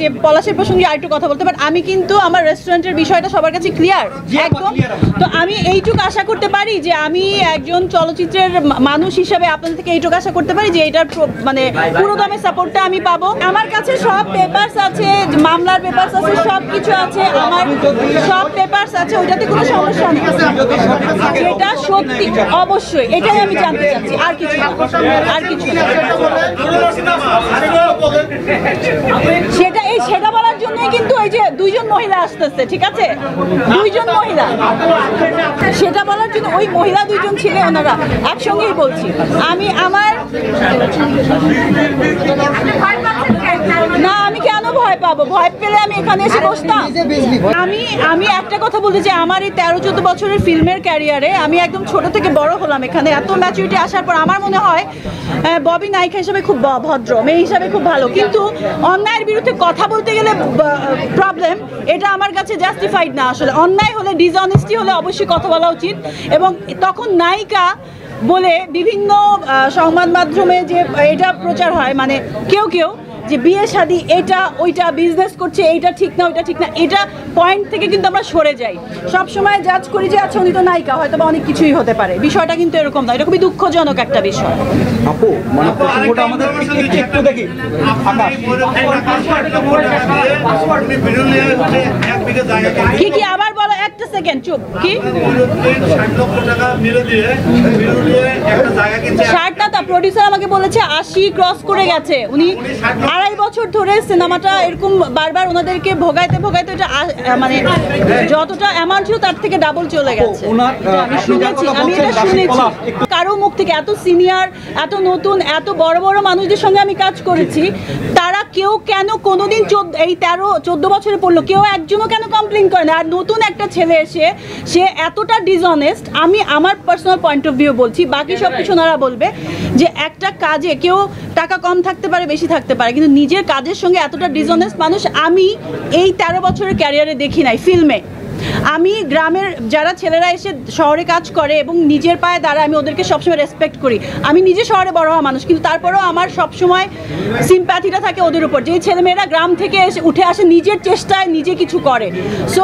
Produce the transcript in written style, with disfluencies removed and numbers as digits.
যে পলাশের প্রসঙ্গে আরেকটু কথা বলতে পারেন, আমি কিন্তু আমার রেস্টুরেন্টের বিষয়টা সবার কাছে ক্লিয়ার একদম। তো আমি এইটুকু আশা করতে পারি যে আমি একজন চলচ্চিত্রের মানুষ হিসাবে আপনাদের থেকে এইটুকু আশা করতে পারি যে এটার মানে পুরোদমে সাপোর্টটা আমি পাবো। আমার কাছে সব পেপারস আছে, মামলার পেপারস আছে, সব কিছু আছে, আমার সব পেপারস আছে, ওইটাতে কোনো সমস্যা নেই। এটা সত্যি অবশ্যই, এটাই আমি জানতে চাচ্ছি, আর কিছু না, আর কিছু না। সেটা বলার জন্যই কিন্তু এই যে দুইজন মহিলা আসতেছে, ঠিক আছে, দুইজন মহিলা, সেটা বলার জন্য ওই মহিলা দুইজন ছিল, ওনারা একসঙ্গেই বলছি। আমি আমার না, আমি কেন ভয় পাবো? ভয় পেলে আমি এখানে এসে বসতাম? আমি একটা কথা বলতে চাই, আমার এই 13-14 বছরের ফিল্মের ক্যারিয়ারে আমি একদম ছোট থেকে বড় হলাম এখানে। এত ম্যাচুরিটি আসার পর আমার মনে হয় ববি নায়িকা হিসেবে খুব ভদ্র, মেয়ে হিসাবে খুব ভালো, কিন্তু অন্যায়ের বিরুদ্ধে কথা বলতে গেলে প্রবলেম, এটা আমার কাছে জাস্টিফাইড না। আসলে অন্যায় হলে, ডিসঅনেস্টি হলে অবশ্যই কথা বলা উচিত। এবং তখন নায়িকা বলে বিভিন্ন সংবাদ মাধ্যমে যে এটা প্রচার হয়, মানে কেউ যে বিয়ে শাদী এটা ওইটা, বিজনেস করছে এইটা ঠিক না ওইটা ঠিক না, এটা পয়েন্ট থেকে কিন্তু আমরা সরে যাই। সব সময় জাজ করি যে আচ্ছা উনি তো নায়িকা, হয়তো বা অনেক কিছুই হতে পারে। বিষয়টা কিন্তু এরকম না, এটা খুবই দুঃখজনক একটা বিষয়। আপু মানে প্রসঙ্গটা আমাদের একটু দেখি। কি আবার বলো, একটা সেকেন্ড চুপ। কি 60 তা প্রডিউসার আমাকে বলেছে 80 ক্রস করে গেছে। উনি 2.5 বছর ধরে সিনেমাটা এরকম বারবার ওনাদেরকে ভোগাইতে এটা মানে যতটা অ্যামাউন্ট ছিল তার থেকে ডাবল চলে গেছে। আমি শুনেছি, আমি এটা শুনেছি কারো মুখ থেকে। এত সিনিয়র, এত নতুন, এত বড় বড় মানুষদের সঙ্গে আমি কাজ করেছি, তারা কেউ কেন কোনোদিন এই 13-14 বছরে পড়লো, কেউ একজনও কেন কমপ্লেন করে না? আর নতুন একটা ছেলে এসে সে এতটা ডিসঅনেস্ট, আমি আমার পার্সোনাল পয়েন্ট অফ ভিউ বলছি, বাকি সব কিছু ওনারা বলবে যে একটা কাজে কেউ টাকা কম থাকতে পারে, বেশি থাকতে পারে, কিন্তু নিজের কাজের সঙ্গে এতটা ডিসঅনেস্ট মানুষ আমি এই 13 বছরের ক্যারিয়ারে দেখি নাই ফিল্মে। আমি গ্রামের যারা ছেলেরা এসে শহরে কাজ করে এবং নিজের পায়ে দাঁড়ায়, আমি ওদেরকে সবসময় রেসপেক্ট করি। আমি নিজে শহরে বড় হওয়া মানুষ, কিন্তু তারপরেও আমার সবসময় সিম্প্যাথিটা থাকে ওদের উপর, যে ছেলেমেয়েরা গ্রাম থেকে এসে উঠে আসে, নিজের চেষ্টায় নিজে কিছু করে। সো